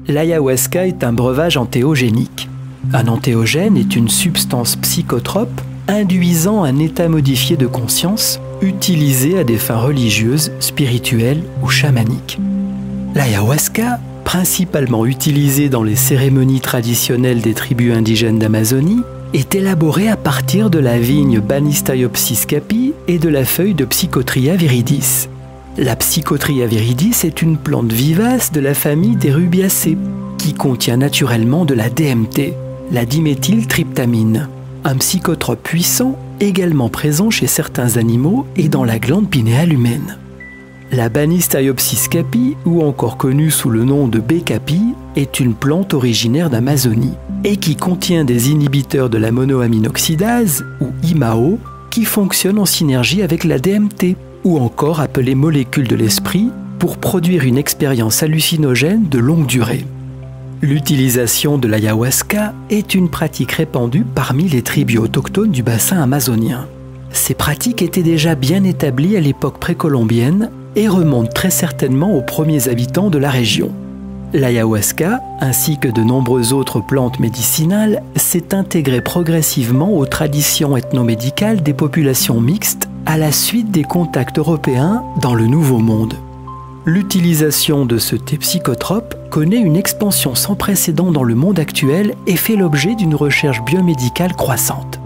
L'ayahuasca est un breuvage entéogénique. Un entéogène est une substance psychotrope induisant un état modifié de conscience utilisé à des fins religieuses, spirituelles ou chamaniques. L'ayahuasca, principalement utilisée dans les cérémonies traditionnelles des tribus indigènes d'Amazonie, est élaborée à partir de la vigne Banisteriopsis capi et de la feuille de Psychotria viridis. La Psychotria viridis est une plante vivace de la famille des rubiacées qui contient naturellement de la DMT, la diméthyltryptamine, un psychotrope puissant également présent chez certains animaux et dans la glande pinéale humaine. La Banisteriopsis capi, ou encore connue sous le nom de B. capi, est une plante originaire d'Amazonie et qui contient des inhibiteurs de la monoaminoxydase, ou IMAO, qui fonctionnent en synergie avec la DMT, ou encore appelée molécule de l'esprit, pour produire une expérience hallucinogène de longue durée. L'utilisation de l'ayahuasca est une pratique répandue parmi les tribus autochtones du bassin amazonien. Ces pratiques étaient déjà bien établies à l'époque précolombienne et remontent très certainement aux premiers habitants de la région. L'ayahuasca, ainsi que de nombreuses autres plantes médicinales, s'est intégré progressivement aux traditions ethnomédicales des populations mixtes à la suite des contacts européens dans le Nouveau Monde. L'utilisation de ce thé psychotrope connaît une expansion sans précédent dans le monde actuel et fait l'objet d'une recherche biomédicale croissante.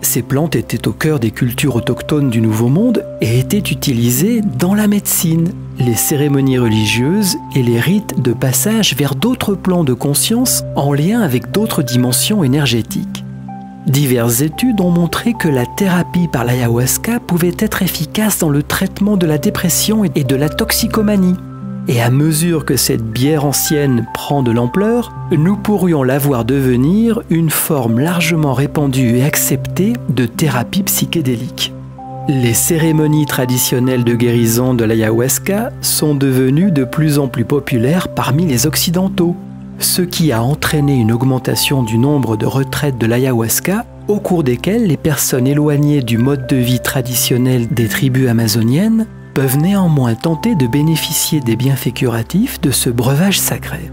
Ces plantes étaient au cœur des cultures autochtones du Nouveau Monde et étaient utilisées dans la médecine, les cérémonies religieuses et les rites de passage vers d'autres plans de conscience en lien avec d'autres dimensions énergétiques. Diverses études ont montré que la thérapie par l'ayahuasca pouvait être efficace dans le traitement de la dépression et de la toxicomanie. Et à mesure que cette bière ancienne prend de l'ampleur, nous pourrions la voir devenir une forme largement répandue et acceptée de thérapie psychédélique. Les cérémonies traditionnelles de guérison de l'ayahuasca sont devenues de plus en plus populaires parmi les Occidentaux, ce qui a entraîné une augmentation du nombre de retraites de l'ayahuasca au cours desquelles les personnes éloignées du mode de vie traditionnel des tribus amazoniennes peuvent néanmoins tenter de bénéficier des bienfaits curatifs de ce breuvage sacré.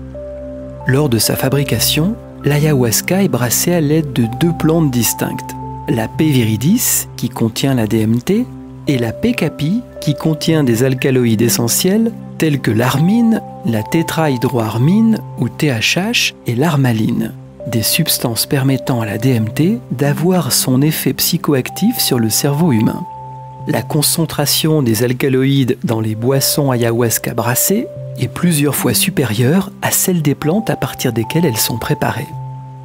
Lors de sa fabrication, l'ayahuasca est brassée à l'aide de deux plantes distinctes, la P. viridis, qui contient la DMT, et la P. capi, qui contient des alcaloïdes essentiels tels que l'armine, la tétrahydroarmine ou THH et l'armaline, des substances permettant à la DMT d'avoir son effet psychoactif sur le cerveau humain. La concentration des alcaloïdes dans les boissons ayahuasca brassées est plusieurs fois supérieure à celle des plantes à partir desquelles elles sont préparées.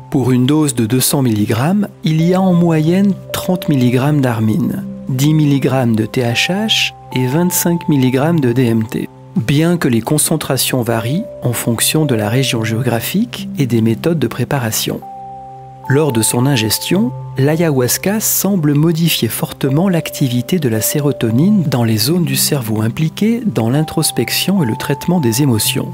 Pour une dose de 200 mg, il y a en moyenne 30 mg d'armine, 10 mg de THH et 25 mg de DMT, bien que les concentrations varient en fonction de la région géographique et des méthodes de préparation. Lors de son ingestion, l'ayahuasca semble modifier fortement l'activité de la sérotonine dans les zones du cerveau impliquées dans l'introspection et le traitement des émotions.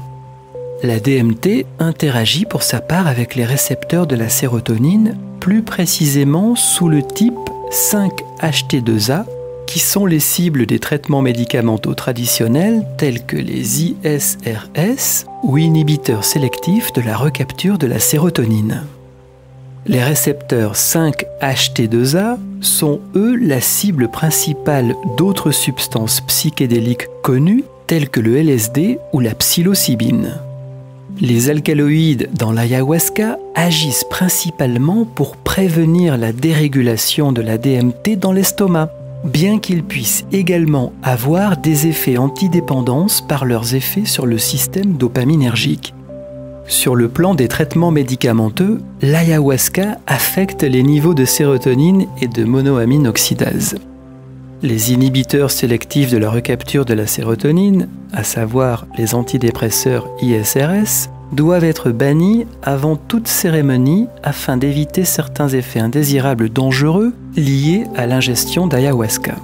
La DMT interagit pour sa part avec les récepteurs de la sérotonine, plus précisément sous le type 5-HT2A, qui sont les cibles des traitements médicamenteux traditionnels tels que les ISRS ou inhibiteurs sélectifs de la recapture de la sérotonine. Les récepteurs 5-HT2A sont, eux, la cible principale d'autres substances psychédéliques connues telles que le LSD ou la psilocybine. Les alcaloïdes dans l'ayahuasca agissent principalement pour prévenir la dérégulation de la DMT dans l'estomac, bien qu'ils puissent également avoir des effets antidépendance par leurs effets sur le système dopaminergique. Sur le plan des traitements médicamenteux, l'ayahuasca affecte les niveaux de sérotonine et de monoaminoxydase. Les inhibiteurs sélectifs de la recapture de la sérotonine, à savoir les antidépresseurs ISRS, doivent être bannis avant toute cérémonie afin d'éviter certains effets indésirables dangereux liés à l'ingestion d'ayahuasca.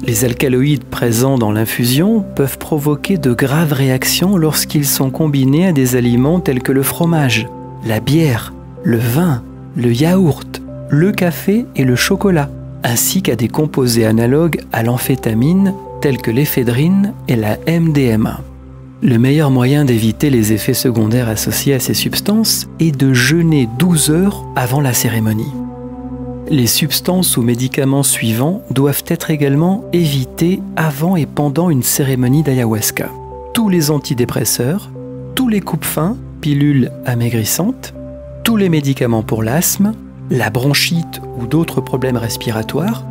Les alcaloïdes présents dans l'infusion peuvent provoquer de graves réactions lorsqu'ils sont combinés à des aliments tels que le fromage, la bière, le vin, le yaourt, le café et le chocolat, ainsi qu'à des composés analogues à l'amphétamine tels que l'éphédrine et la MDMA. Le meilleur moyen d'éviter les effets secondaires associés à ces substances est de jeûner 12 heures avant la cérémonie. Les substances ou médicaments suivants doivent être également évités avant et pendant une cérémonie d'ayahuasca. Tous les antidépresseurs, tous les coupe-faim, pilules amaigrissantes, tous les médicaments pour l'asthme, la bronchite ou d'autres problèmes respiratoires,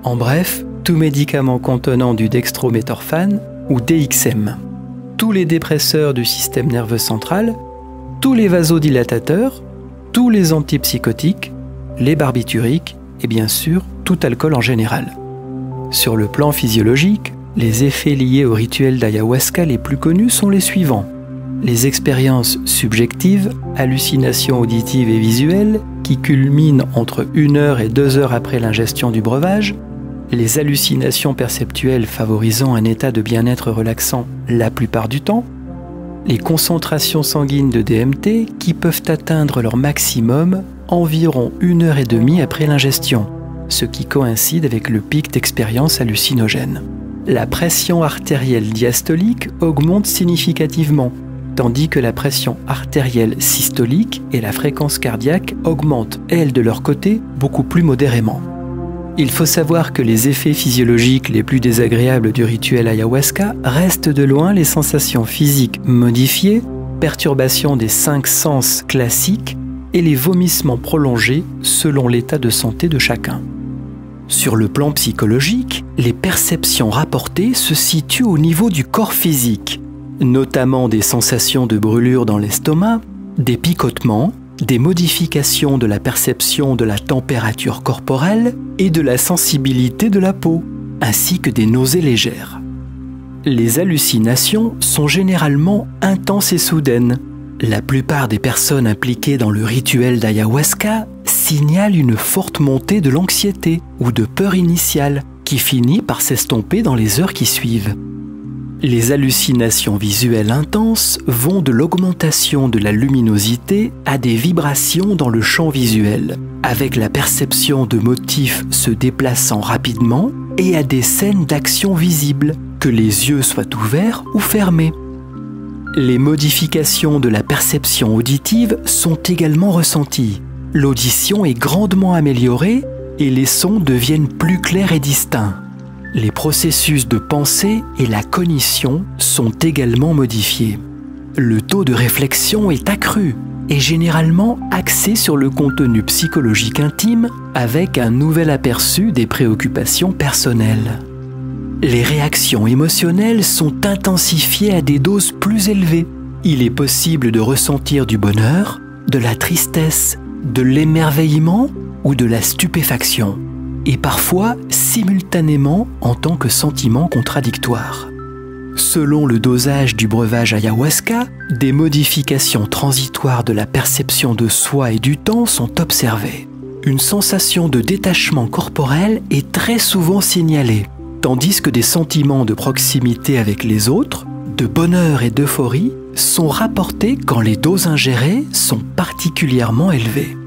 en bref, tout médicament contenant du dextrométhorphane ou DXM. Tous les dépresseurs du système nerveux central, tous les vasodilatateurs, tous les antipsychotiques, les barbituriques et bien sûr tout alcool en général. Sur le plan physiologique, les effets liés au rituel d'ayahuasca les plus connus sont les suivants. Les expériences subjectives, hallucinations auditives et visuelles qui culminent entre 1 heure et 2 heures après l'ingestion du breuvage, les hallucinations perceptuelles favorisant un état de bien-être relaxant la plupart du temps, les concentrations sanguines de DMT qui peuvent atteindre leur maximum environ 1 heure et demie après l'ingestion, ce qui coïncide avec le pic d'expérience hallucinogène. La pression artérielle diastolique augmente significativement, tandis que la pression artérielle systolique et la fréquence cardiaque augmentent, elles de leur côté, beaucoup plus modérément. Il faut savoir que les effets physiologiques les plus désagréables du rituel ayahuasca restent de loin les sensations physiques modifiées, perturbations des 5 sens classiques et les vomissements prolongés selon l'état de santé de chacun. Sur le plan psychologique, les perceptions rapportées se situent au niveau du corps physique, notamment des sensations de brûlure dans l'estomac, des picotements, des modifications de la perception de la température corporelle et de la sensibilité de la peau, ainsi que des nausées légères. Les hallucinations sont généralement intenses et soudaines. La plupart des personnes impliquées dans le rituel d'ayahuasca signalent une forte montée de l'anxiété ou de peur initiale qui finit par s'estomper dans les heures qui suivent. Les hallucinations visuelles intenses vont de l'augmentation de la luminosité à des vibrations dans le champ visuel, avec la perception de motifs se déplaçant rapidement et à des scènes d'action visibles, que les yeux soient ouverts ou fermés. Les modifications de la perception auditive sont également ressenties. L'audition est grandement améliorée et les sons deviennent plus clairs et distincts. Les processus de pensée et la cognition sont également modifiés. Le taux de réflexion est accru et généralement axé sur le contenu psychologique intime avec un nouvel aperçu des préoccupations personnelles. Les réactions émotionnelles sont intensifiées à des doses plus élevées. Il est possible de ressentir du bonheur, de la tristesse, de l'émerveillement ou de la stupéfaction, et parfois simultanément en tant que sentiment contradictoire. Selon le dosage du breuvage ayahuasca, des modifications transitoires de la perception de soi et du temps sont observées. Une sensation de détachement corporel est très souvent signalée, tandis que des sentiments de proximité avec les autres, de bonheur et d'euphorie sont rapportés quand les doses ingérées sont particulièrement élevées.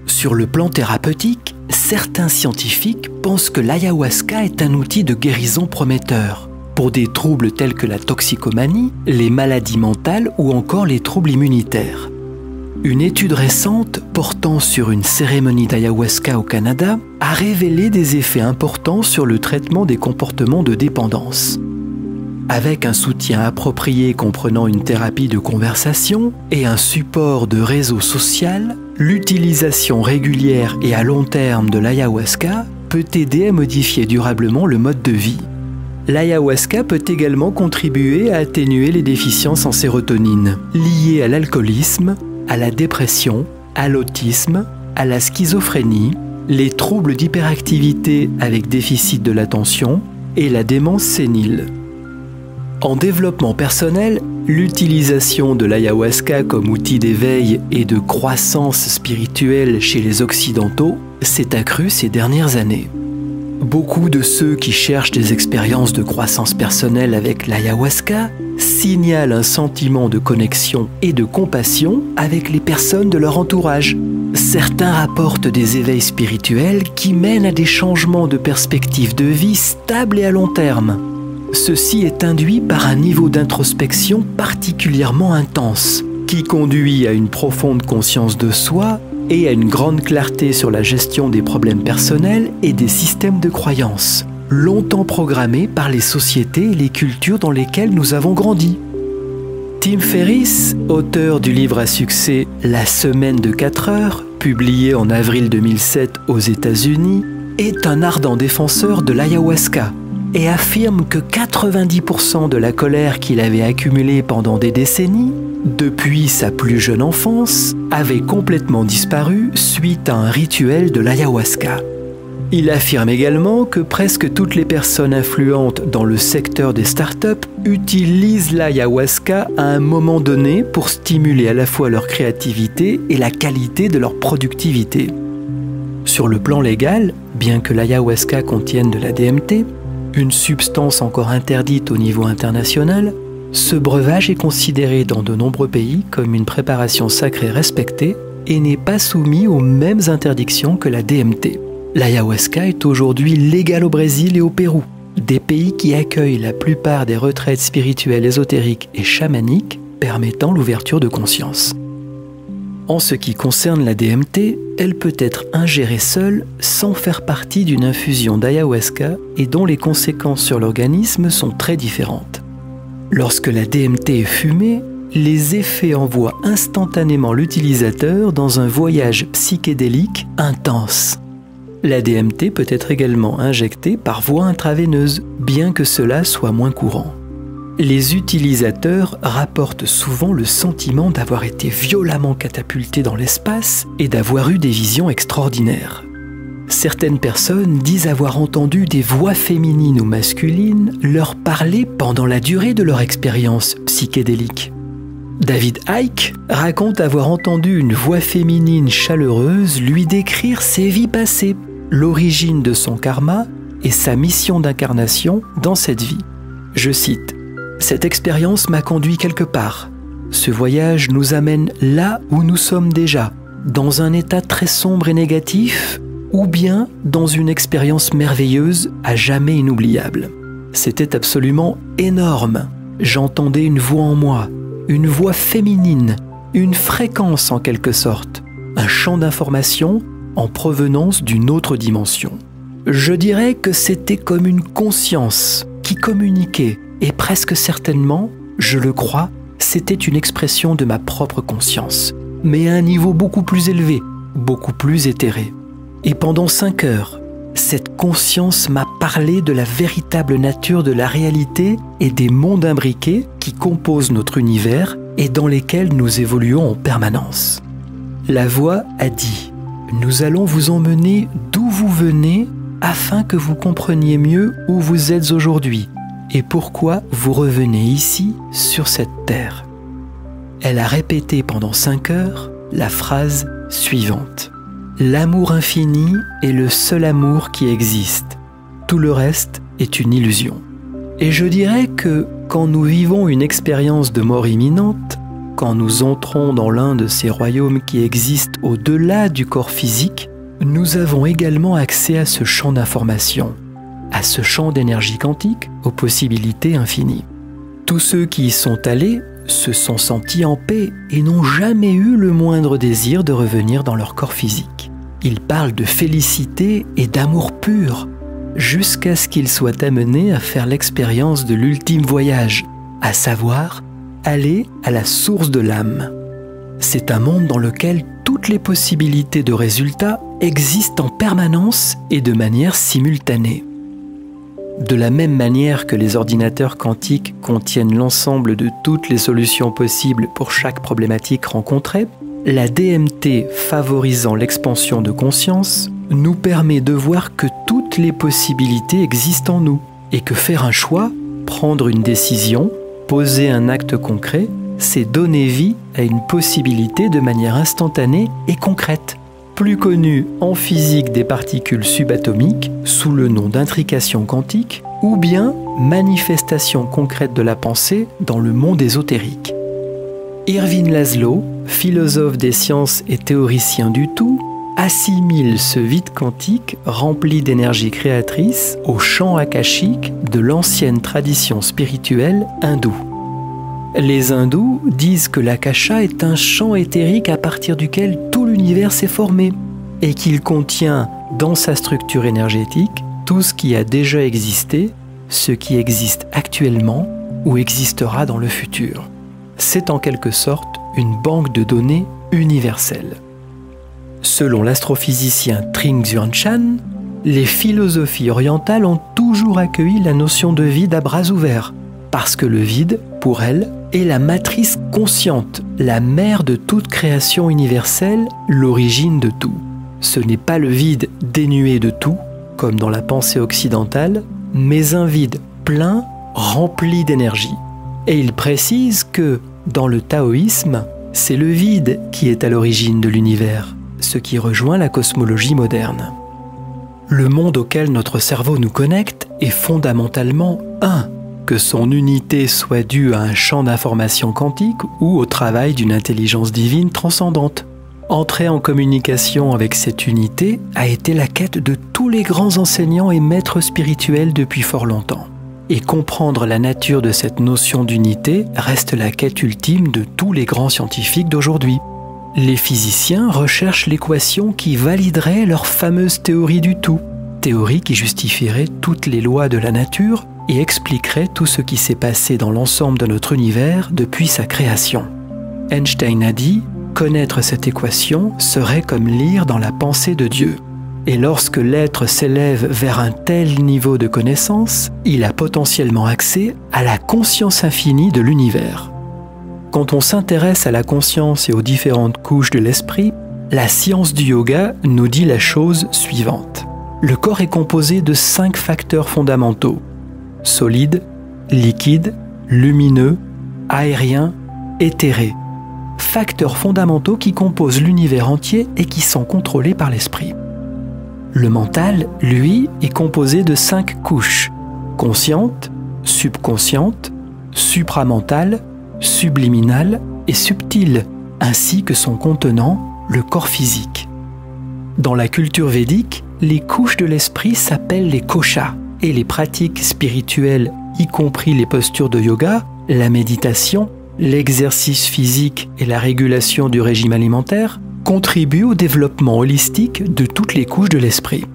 Sur le plan thérapeutique, certains scientifiques pensent que l'ayahuasca est un outil de guérison prometteur pour des troubles tels que la toxicomanie, les maladies mentales ou encore les troubles immunitaires. Une étude récente portant sur une cérémonie d'ayahuasca au Canada a révélé des effets importants sur le traitement des comportements de dépendance. Avec un soutien approprié comprenant une thérapie de conversation et un support de réseau social, l'utilisation régulière et à long terme de l'ayahuasca peut aider à modifier durablement le mode de vie. L'ayahuasca peut également contribuer à atténuer les déficiences en sérotonine liées à l'alcoolisme, à la dépression, à l'autisme, à la schizophrénie, les troubles d'hyperactivité avec déficit de l'attention et la démence sénile. En développement personnel, l'utilisation de l'ayahuasca comme outil d'éveil et de croissance spirituelle chez les Occidentaux s'est accrue ces dernières années. Beaucoup de ceux qui cherchent des expériences de croissance personnelle avec l'ayahuasca signalent un sentiment de connexion et de compassion avec les personnes de leur entourage. Certains rapportent des éveils spirituels qui mènent à des changements de perspective de vie stables et à long terme. Ceci est induit par un niveau d'introspection particulièrement intense, qui conduit à une profonde conscience de soi et à une grande clarté sur la gestion des problèmes personnels et des systèmes de croyances, longtemps programmés par les sociétés et les cultures dans lesquelles nous avons grandi. Tim Ferriss, auteur du livre à succès La semaine de 4 heures, publié en avril 2007 aux États-Unis, est un ardent défenseur de l'ayahuasca et affirme que 90% de la colère qu'il avait accumulée pendant des décennies, depuis sa plus jeune enfance, avait complètement disparu suite à un rituel de l'ayahuasca. Il affirme également que presque toutes les personnes influentes dans le secteur des startups utilisent l'ayahuasca à un moment donné pour stimuler à la fois leur créativité et la qualité de leur productivité. Sur le plan légal, bien que l'ayahuasca contienne de la DMT, une substance encore interdite au niveau international, ce breuvage est considéré dans de nombreux pays comme une préparation sacrée respectée et n'est pas soumis aux mêmes interdictions que la DMT. L'ayahuasca est aujourd'hui légal au Brésil et au Pérou, des pays qui accueillent la plupart des retraites spirituelles ésotériques et chamaniques permettant l'ouverture de conscience. En ce qui concerne la DMT, elle peut être ingérée seule sans faire partie d'une infusion d'ayahuasca et dont les conséquences sur l'organisme sont très différentes. Lorsque la DMT est fumée, les effets envoient instantanément l'utilisateur dans un voyage psychédélique intense. La DMT peut être également injectée par voie intraveineuse, bien que cela soit moins courant. Les utilisateurs rapportent souvent le sentiment d'avoir été violemment catapultés dans l'espace et d'avoir eu des visions extraordinaires. Certaines personnes disent avoir entendu des voix féminines ou masculines leur parler pendant la durée de leur expérience psychédélique. David Icke raconte avoir entendu une voix féminine chaleureuse lui décrire ses vies passées, l'origine de son karma et sa mission d'incarnation dans cette vie. Je cite: « Cette expérience m'a conduit quelque part. Ce voyage nous amène là où nous sommes déjà, dans un état très sombre et négatif, ou bien dans une expérience merveilleuse à jamais inoubliable. C'était absolument énorme. J'entendais une voix en moi, une voix féminine, une fréquence en quelque sorte, un champ d'information en provenance d'une autre dimension. Je dirais que c'était comme une conscience qui communiquait, et presque certainement, je le crois, c'était une expression de ma propre conscience, mais à un niveau beaucoup plus élevé, beaucoup plus éthéré. Et pendant 5 heures, cette conscience m'a parlé de la véritable nature de la réalité et des mondes imbriqués qui composent notre univers et dans lesquels nous évoluons en permanence. La voix a dit « Nous allons vous emmener d'où vous venez afin que vous compreniez mieux où vous êtes aujourd'hui et pourquoi vous revenez ici sur cette terre. » Elle a répété pendant 5 heures la phrase suivante. L'amour infini est le seul amour qui existe. Tout le reste est une illusion. Et je dirais que quand nous vivons une expérience de mort imminente, quand nous entrons dans l'un de ces royaumes qui existent au-delà du corps physique, nous avons également accès à ce champ d'information, à ce champ d'énergie quantique aux possibilités infinies. Tous ceux qui y sont allés se sont sentis en paix et n'ont jamais eu le moindre désir de revenir dans leur corps physique. Ils parlent de félicité et d'amour pur, jusqu'à ce qu'ils soient amenés à faire l'expérience de l'ultime voyage, à savoir aller à la source de l'âme. C'est un monde dans lequel toutes les possibilités de résultats existent en permanence et de manière simultanée. De la même manière que les ordinateurs quantiques contiennent l'ensemble de toutes les solutions possibles pour chaque problématique rencontrée, la DMT favorisant l'expansion de conscience nous permet de voir que toutes les possibilités existent en nous et que faire un choix, prendre une décision, poser un acte concret, c'est donner vie à une possibilité de manière instantanée et concrète, plus connue en physique des particules subatomiques sous le nom d'intrication quantique ou bien manifestation concrète de la pensée dans le monde ésotérique. Irving Laszlo, philosophe des sciences et théoricien du tout, assimile ce vide quantique rempli d'énergie créatrice au champ akashique de l'ancienne tradition spirituelle hindoue. Les hindous disent que l'akasha est un champ éthérique à partir duquel tout l'univers s'est formé et qu'il contient dans sa structure énergétique tout ce qui a déjà existé, ce qui existe actuellement ou existera dans le futur. C'est en quelque sorte une banque de données universelle. Selon l'astrophysicien Trinh Xuan Chan, les philosophies orientales ont toujours accueilli la notion de vide à bras ouverts, parce que le vide, pour elles, est la matrice consciente, la mère de toute création universelle, l'origine de tout. Ce n'est pas le vide dénué de tout, comme dans la pensée occidentale, mais un vide plein, rempli d'énergie. Et il précise que, dans le taoïsme, c'est le vide qui est à l'origine de l'univers, ce qui rejoint la cosmologie moderne. Le monde auquel notre cerveau nous connecte est fondamentalement un, que son unité soit due à un champ d'information quantique ou au travail d'une intelligence divine transcendante. Entrer en communication avec cette unité a été la quête de tous les grands enseignants et maîtres spirituels depuis fort longtemps. Et comprendre la nature de cette notion d'unité reste la quête ultime de tous les grands scientifiques d'aujourd'hui. Les physiciens recherchent l'équation qui validerait leur fameuse théorie du tout, théorie qui justifierait toutes les lois de la nature et expliquerait tout ce qui s'est passé dans l'ensemble de notre univers depuis sa création. Einstein a dit « Connaître cette équation serait comme lire dans la pensée de Dieu ». Et lorsque l'être s'élève vers un tel niveau de connaissance, il a potentiellement accès à la conscience infinie de l'univers. Quand on s'intéresse à la conscience et aux différentes couches de l'esprit, la science du yoga nous dit la chose suivante. Le corps est composé de 5 facteurs fondamentaux: solide, liquide, lumineux, aérien, éthéré. Facteurs fondamentaux qui composent l'univers entier et qui sont contrôlés par l'esprit. Le mental, lui, est composé de 5 couches: consciente, subconsciente, supramentale, subliminale et subtile, ainsi que son contenant, le corps physique. Dans la culture védique, les couches de l'esprit s'appellent les koshas, et les pratiques spirituelles, y compris les postures de yoga, la méditation, l'exercice physique et la régulation du régime alimentaire, contribuent au développement holistique de toutes les couches de l'esprit.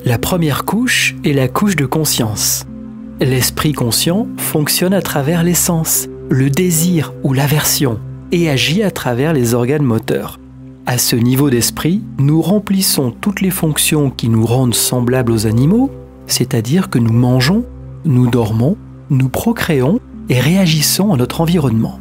La première couche est la couche de conscience. L'esprit conscient fonctionne à travers les sens, le désir ou l'aversion, et agit à travers les organes moteurs. À ce niveau d'esprit, nous remplissons toutes les fonctions qui nous rendent semblables aux animaux, c'est-à-dire que nous mangeons, nous dormons, nous procréons et réagissons à notre environnement.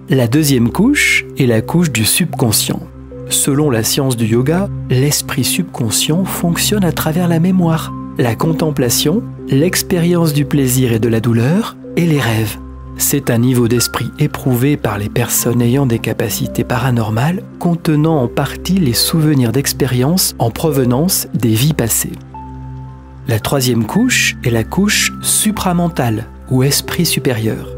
La deuxième couche est la couche du subconscient. Selon la science du yoga, l'esprit subconscient fonctionne à travers la mémoire, la contemplation, l'expérience du plaisir et de la douleur et les rêves. C'est un niveau d'esprit éprouvé par les personnes ayant des capacités paranormales contenant en partie les souvenirs d'expériences en provenance des vies passées. La troisième couche est la couche supramentale ou esprit supérieur.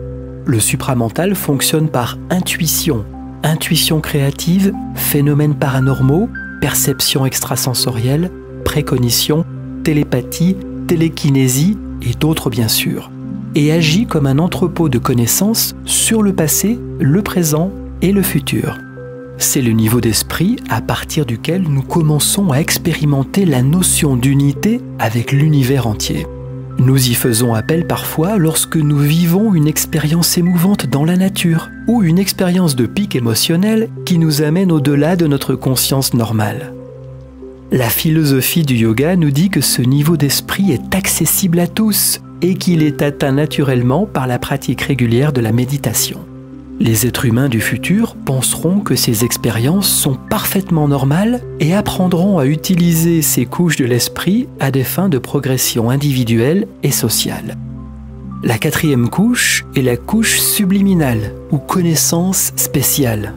Le supramental fonctionne par intuition, intuition créative, phénomènes paranormaux, perception extrasensorielle, précognition, télépathie, télékinésie et d'autres bien sûr, et agit comme un entrepôt de connaissances sur le passé, le présent et le futur. C'est le niveau d'esprit à partir duquel nous commençons à expérimenter la notion d'unité avec l'univers entier. Nous y faisons appel parfois lorsque nous vivons une expérience émouvante dans la nature ou une expérience de pic émotionnel qui nous amène au-delà de notre conscience normale. La philosophie du yoga nous dit que ce niveau d'esprit est accessible à tous et qu'il est atteint naturellement par la pratique régulière de la méditation. Les êtres humains du futur penseront que ces expériences sont parfaitement normales et apprendront à utiliser ces couches de l'esprit à des fins de progression individuelle et sociale. La quatrième couche est la couche subliminale ou connaissance spéciale.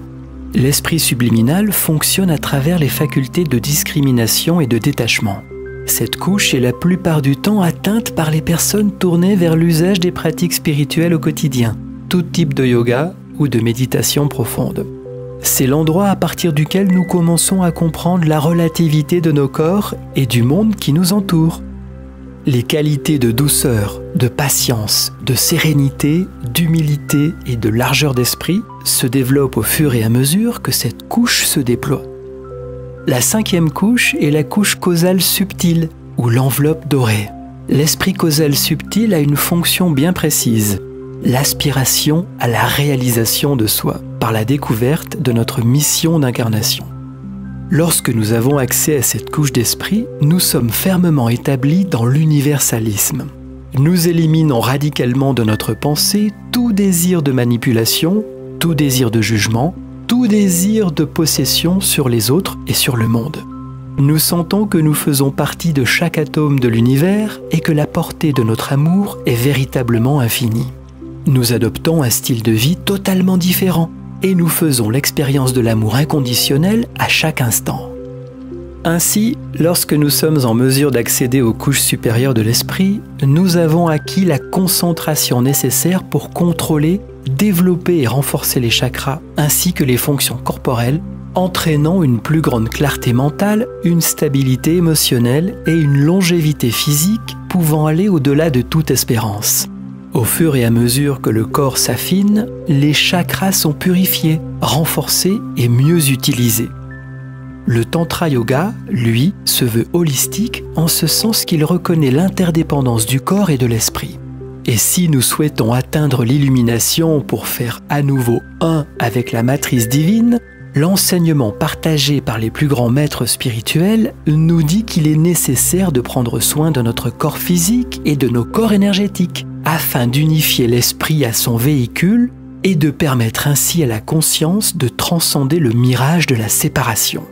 L'esprit subliminal fonctionne à travers les facultés de discrimination et de détachement. Cette couche est la plupart du temps atteinte par les personnes tournées vers l'usage des pratiques spirituelles au quotidien, tout type de yoga ou de méditation profonde. C'est l'endroit à partir duquel nous commençons à comprendre la relativité de nos corps et du monde qui nous entoure. Les qualités de douceur, de patience, de sérénité, d'humilité et de largeur d'esprit se développent au fur et à mesure que cette couche se déploie. La 5e couche est la couche causale subtile, ou l'enveloppe dorée. L'esprit causal subtil a une fonction bien précise, l'aspiration à la réalisation de soi, par la découverte de notre mission d'incarnation. Lorsque nous avons accès à cette couche d'esprit, nous sommes fermement établis dans l'universalisme. Nous éliminons radicalement de notre pensée tout désir de manipulation, tout désir de jugement, tout désir de possession sur les autres et sur le monde. Nous sentons que nous faisons partie de chaque atome de l'univers et que la portée de notre amour est véritablement infinie. Nous adoptons un style de vie totalement différent et nous faisons l'expérience de l'amour inconditionnel à chaque instant. Ainsi, lorsque nous sommes en mesure d'accéder aux couches supérieures de l'esprit, nous avons acquis la concentration nécessaire pour contrôler, développer et renforcer les chakras ainsi que les fonctions corporelles, entraînant une plus grande clarté mentale, une stabilité émotionnelle et une longévité physique pouvant aller au-delà de toute espérance. Au fur et à mesure que le corps s'affine, les chakras sont purifiés, renforcés et mieux utilisés. Le Tantra Yoga, lui, se veut holistique en ce sens qu'il reconnaît l'interdépendance du corps et de l'esprit. Et si nous souhaitons atteindre l'illumination pour faire à nouveau un avec la matrice divine, l'enseignement partagé par les plus grands maîtres spirituels nous dit qu'il est nécessaire de prendre soin de notre corps physique et de nos corps énergétiques, afin d'unifier l'esprit à son véhicule et de permettre ainsi à la conscience de transcender le mirage de la séparation.